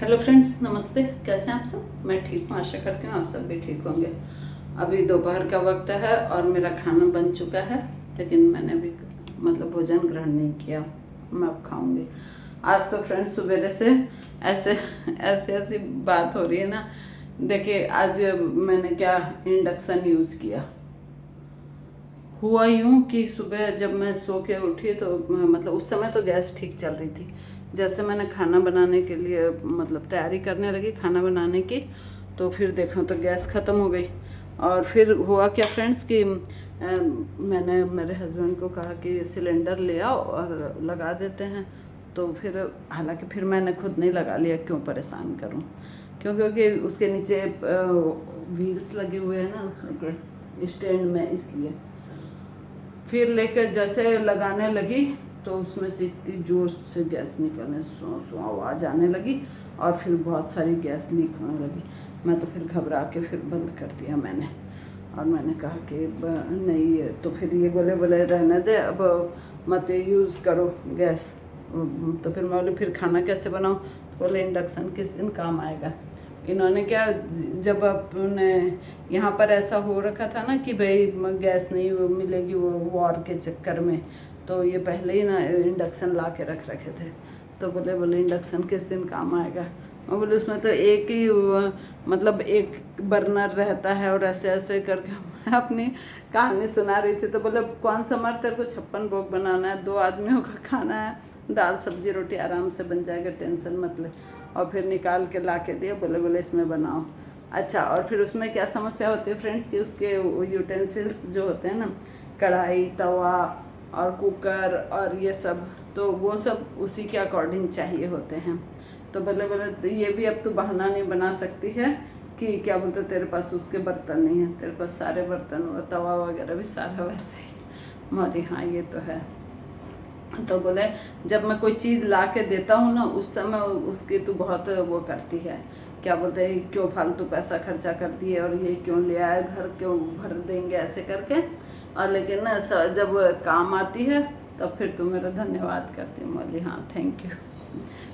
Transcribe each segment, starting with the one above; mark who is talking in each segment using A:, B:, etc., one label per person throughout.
A: Hello friends, नमस्ते। कैसे हैं आप सब? मैं ठीक हूँ, आशा करती हूँ आप सब भी ठीक होंगे। अभी दोपहर का वक्त है और मेरा खाना बन चुका है, लेकिन मैंने अभी भोजन ग्रहण नहीं किया। मैं अब खाऊंगी। आज तो फ्रेंड्स सवेरे से ऐसे ऐसे ऐसी बात हो रही है ना। देखिए, आज मैंने क्या इंडक्शन यूज़ किया। हुआ यूं कि सुबह जब मैं सो के उठी तो उस समय तो गैस ठीक चल रही थी। जैसे मैंने खाना बनाने के लिए तैयारी करने लगी खाना बनाने की, तो फिर देखो तो गैस ख़त्म हो गई। और फिर हुआ क्या फ्रेंड्स कि मैंने मेरे हस्बैंड को कहा कि सिलेंडर ले आओ और लगा देते हैं। तो फिर हालांकि फिर मैंने खुद नहीं लगा लिया, क्यों परेशान करूं, क्योंकि उसके नीचे व्हील्स लगे हुए हैं ना उसमें के स्टैंड में, इसलिए। फिर लेकर जैसे लगाने लगी तो उसमें से इतनी ज़ोर से गैस निकलने, सो सो आवाज़ आने लगी और फिर बहुत सारी गैस लीक होने लगी। मैं तो फिर घबरा के फिर बंद कर दिया मैंने। और मैंने कहा कि नहीं, तो फिर ये बोले बोले रहने दे, अब मत यूज़ करो गैस। तो फिर मैं बोली फिर खाना कैसे बनाऊँ? तो बोले इंडक्शन किस दिन काम आएगा। इन्होंने क्या, जब अपने यहाँ पर ऐसा हो रखा था ना कि भाई गैस नहीं मिलेगी वो वॉर के चक्कर में, तो ये पहले ही ना इंडक्शन ला के रख रखे थे। तो बोले बोले इंडक्शन किस दिन काम आएगा। मैं बोले उसमें तो एक ही एक बर्नर रहता है, और ऐसे ऐसे करके मैं अपनी कहानी सुना रही थी। तो बोले कौन सा मर्द, तेरे को 56 भोग बनाना है, 2 आदमियों का खाना है, दाल सब्जी रोटी आराम से बन जाएगा, टेंशन मत ले। और फिर निकाल के ला के दिया, बोले बोले इसमें बनाओ। अच्छा, और फिर उसमें क्या समस्या होती है फ्रेंड्स कि उसके यूटेंसिल्स जो होते हैं ना, कढ़ाई तवा और कुकर और ये सब, तो वो सब उसी के अकॉर्डिंग चाहिए होते हैं। तो बोले बोले तो ये भी अब तू बहाना नहीं बना सकती है कि क्या बोलते तेरे पास उसके बर्तन नहीं है, तेरे पास सारे बर्तन तवा वगैरह भी सारा वैसे ही। बोली हाँ ये तो है। तो बोले जब मैं कोई चीज़ ला के देता हूँ ना, उस समय उसकी तू बहुत वो करती है, क्या बोलते हैं, क्यों फालतू पैसा खर्चा कर दिए और ये क्यों ले आए, घर क्यों भर देंगे ऐसे करके। और लेकिन ना जब काम आती है तब फिर तू मेरा धन्यवाद करती हूँ। बोली हाँ थैंक यू।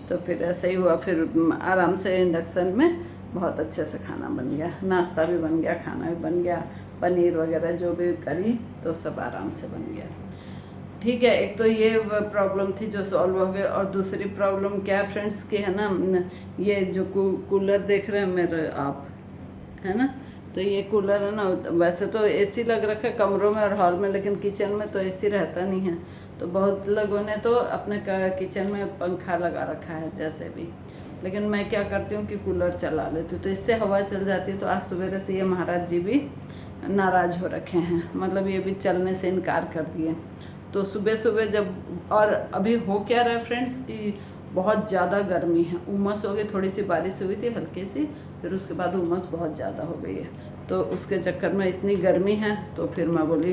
A: तो फिर ऐसा ही हुआ, फिर आराम से इंडक्शन में बहुत अच्छे से खाना बन गया, नाश्ता भी बन गया, खाना भी बन गया, पनीर वगैरह जो भी करी तो सब आराम से बन गया। ठीक है, एक तो ये प्रॉब्लम थी जो सॉल्व हो गई। और दूसरी प्रॉब्लम क्या है फ्रेंड्स की है ना, ये जो कूलर देख रहे हैं मेरे आप, है ना, तो ये कूलर है ना, वैसे तो एसी लग रखा है कमरों में और हॉल में, लेकिन किचन में तो एसी रहता नहीं है। तो बहुत लोगों ने तो अपने किचन में पंखा लगा रखा है जैसे भी, लेकिन मैं क्या करती हूँ कि कूलर चला लेती हूँ, तो इससे हवा चल जाती है। तो आज सवेरे से ये महाराज जी भी नाराज़ हो रखे हैं, ये भी चलने से इनकार कर दिए। तो सुबह सुबह जब, और अभी हो क्या रहा है फ्रेंड्स कि बहुत ज़्यादा गर्मी है, उमस हो गई, थोड़ी सी बारिश हुई थी हल्की सी, फिर उसके बाद उमस बहुत ज़्यादा हो गई है। तो उसके चक्कर में इतनी गर्मी है, तो फिर मैं बोली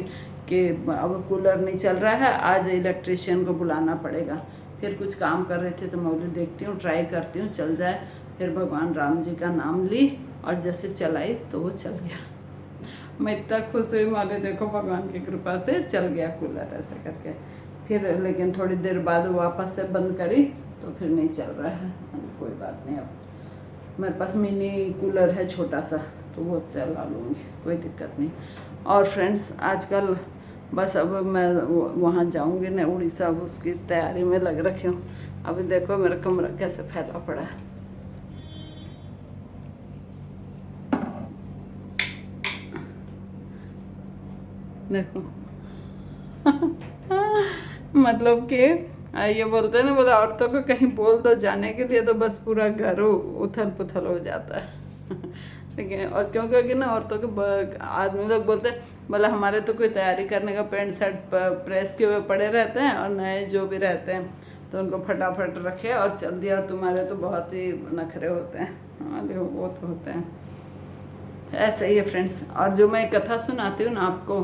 A: कि अब कूलर नहीं चल रहा है, आज इलेक्ट्रिशियन को बुलाना पड़ेगा। फिर कुछ काम कर रहे थे तो मैं बोली देखती हूँ, ट्राई करती हूँ चल जाए। फिर भगवान राम जी का नाम ली और जैसे चलाई तो वो चल गया। मैं इतना खुश हुई, माले देखो भगवान की कृपा से चल गया कूलर ऐसे करके। फिर लेकिन थोड़ी देर बाद वापस से बंद करी तो फिर नहीं चल रहा है। कोई बात नहीं, अब मेरे पास मिनी कूलर है छोटा सा, तो वो चला लूँगी, कोई दिक्कत नहीं। और फ्रेंड्स आजकल बस अब मैं वहाँ जाऊँगी ना उड़ीसा, अब उसकी तैयारी में लग रखी हूँ। अभी देखो मेरा कमरा कैसे फैला पड़ा है। देखो कि ये बोलते हैं ना, बोला औरतों को कहीं बोल दो जाने के लिए तो बस पूरा घर उथल पुथल हो जाता है। लेकिन और क्योंकि ना औरतों के आदमी लोग बोलते हैं, बोला हमारे तो कोई तैयारी करने का पेंट शर्ट प्रेस किए हुए पड़े रहते हैं, और नए जो भी रहते हैं तो उनको फटाफट रखे और चल दिया, और तुम्हारे तो बहुत ही नखरे होते हैं। हाँ वो तो होते हैं, ऐसे ही है फ्रेंड्स। और जो मैं कथा सुनाती हूँ ना आपको,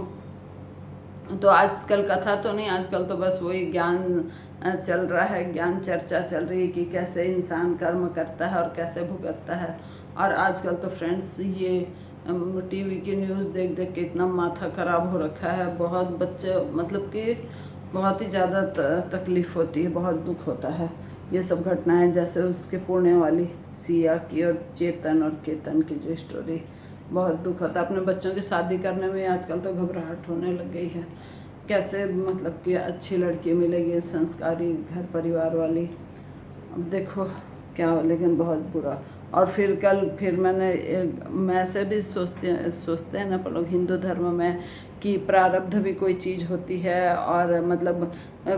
A: तो आजकल कथा तो नहीं, आजकल तो बस वही ज्ञान चल रहा है, ज्ञान चर्चा चल रही है कि कैसे इंसान कर्म करता है और कैसे भुगतता है। और आजकल तो फ्रेंड्स ये टीवी की न्यूज़ देख देख के इतना माथा ख़राब हो रखा है, बहुत बच्चे कि बहुत ही ज़्यादा तकलीफ़ होती है, बहुत दुख होता है ये सब घटनाएं, जैसे उसके पुणे वाली सिया की और चेतन और केतन की जो स्टोरी, बहुत दुख होता है। अपने बच्चों की शादी करने में आजकल तो घबराहट होने लग गई है। कैसे मतलब कि अच्छी लड़की मिलेगी, संस्कारी घर परिवार वाली, अब देखो क्या हो, लेकिन बहुत बुरा। और फिर मैं ऐसे भी सोचते हैं ना पर लोग हिंदू धर्म में कि प्रारब्ध भी कोई चीज़ होती है, और मतलब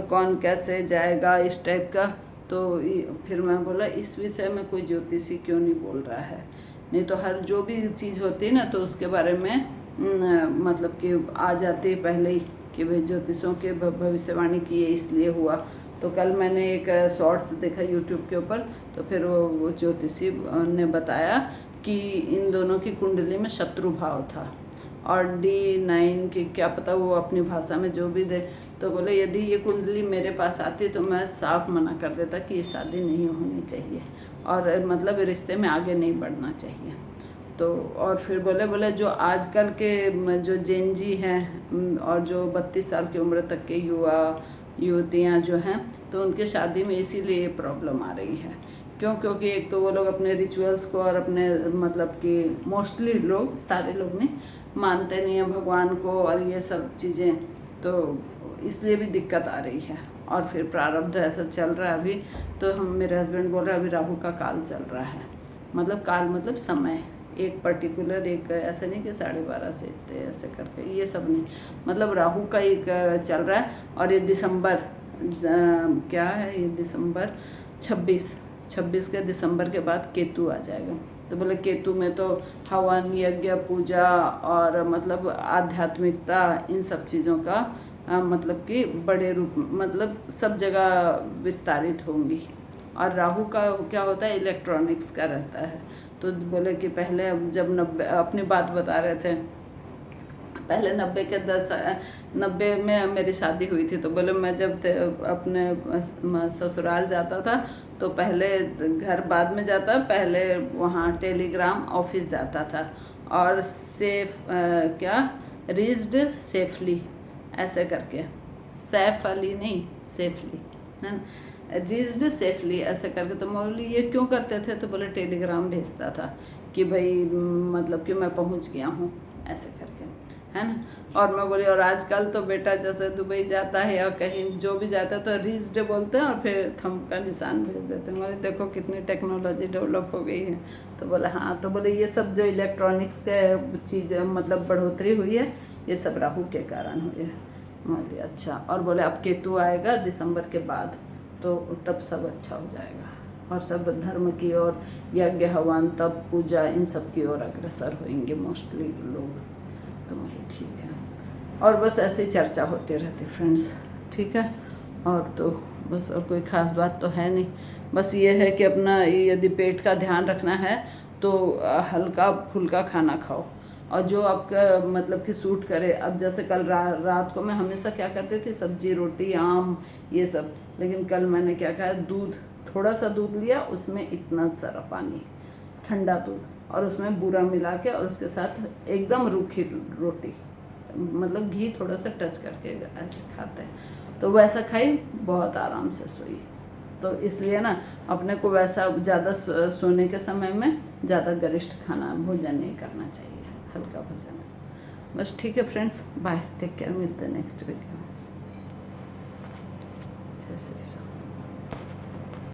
A: कौन कैसे जाएगा इस टाइप का। तो फिर मैं बोला इस विषय में कोई ज्योतिषी क्यों नहीं बोल रहा है, नहीं तो हर जो भी चीज़ होती है ना तो उसके बारे में मतलब कि आ जाती है पहले ही कि भाई ज्योतिषों के भविष्यवाणी की ये इसलिए हुआ। तो कल मैंने एक शॉर्ट्स देखा यूट्यूब के ऊपर, तो फिर वो ज्योतिषी ने बताया कि इन दोनों की कुंडली में शत्रु भाव था, और D9 की क्या पता वो अपनी भाषा में जो भी दे। तो बोले यदि ये कुंडली मेरे पास आती तो मैं साफ मना कर देता कि ये शादी नहीं होनी चाहिए, और मतलब रिश्ते में आगे नहीं बढ़ना चाहिए। तो और फिर बोले जो आजकल के जो जेन जी हैं और जो 32 साल की उम्र तक के युवा युवतियाँ जो हैं, तो उनके शादी में इसीलिए प्रॉब्लम आ रही है। क्योंकि एक तो वो लोग अपने रिचुअल्स को और अपने मतलब कि मोस्टली लोग, सारे लोग नहीं मानते नहीं हैं भगवान को और ये सब चीज़ें, तो इसलिए भी दिक्कत आ रही है। और फिर प्रारब्ध ऐसा चल रहा है अभी, तो मेरे हस्बैंड बोल रहे हैं अभी राहु का काल चल रहा है। मतलब काल मतलब समय, एक पर्टिकुलर, एक ऐसा नहीं कि 12:30 से इतने ऐसे करके, ये सब नहीं, मतलब राहु का एक चल रहा है। और ये दिसंबर क्या है, ये दिसंबर 26 के दिसंबर के बाद केतु आ जाएगा। तो बोले केतु में तो हवन यज्ञ पूजा और मतलब आध्यात्मिकता, इन सब चीज़ों का मतलब कि बड़े रूप मतलब सब जगह विस्तारित होंगी। और राहु का क्या होता है, इलेक्ट्रॉनिक्स का रहता है। तो बोले कि पहले जब 90, अपनी बात बता रहे थे, पहले 90 में मेरी शादी हुई थी। तो बोले मैं जब अपने ससुराल जाता था तो पहले घर बाद में जाता, पहले वहाँ टेलीग्राम ऑफिस जाता था, और रीच्ड सेफली ऐसे करके, सैफ अली नहीं सेफली है, रीच्ड सेफली ऐसे करके। तो मैं बोली ये क्यों करते थे, तो बोले टेलीग्राम भेजता था कि भाई मतलब कि मैं पहुंच गया हूँ ऐसे करके, है ना। और मैं बोली और आजकल तो बेटा जैसे दुबई जाता है या कहीं जो भी जाता है तो रीच्ड बोलते हैं और फिर थंब का निशान भेज देते हैं। बोले देखो कितनी टेक्नोलॉजी डेवलप हो गई है। तो बोले हाँ, तो बोले ये सब जो इलेक्ट्रॉनिक्स के चीज़ मतलब बढ़ोतरी हुई है, ये सब राहु के कारण हुई है। बोले अच्छा, और बोले अब केतु आएगा दिसंबर के बाद, तो तब सब अच्छा हो जाएगा और सब धर्म की ओर, यज्ञ हवन तब पूजा इन सब की ओर अग्रसर होंगे मोस्टली लोग। तो बोले ठीक है, और बस ऐसे ही चर्चा होती रहती फ्रेंड्स, ठीक है। और तो बस और कोई ख़ास बात तो है नहीं, बस ये है कि अपना यदि पेट का ध्यान रखना है तो हल्का फुल्का खाना खाओ, और जो आपका मतलब कि सूट करे। अब जैसे कल रात को मैं हमेशा क्या करती थी, सब्जी रोटी आम ये सब, लेकिन कल मैंने क्या कहा, दूध, थोड़ा सा दूध लिया, उसमें इतना सारा पानी, ठंडा दूध, और उसमें बूरा मिला के, और उसके साथ एकदम रूखी रोटी, मतलब घी थोड़ा सा टच करके ऐसे खाते हैं। तो वैसा खाई, बहुत आराम से सोई। तो इसलिए ना अपने को वैसा ज़्यादा सोने के समय में ज़्यादा गरिष्ठ खाना भोजन नहीं करना चाहिए, हल्का भोजन। बस ठीक है फ्रेंड्स, बाय, टेक केयर, मिलते हैं नेक्स्ट वीडियो में। जय श्री राम।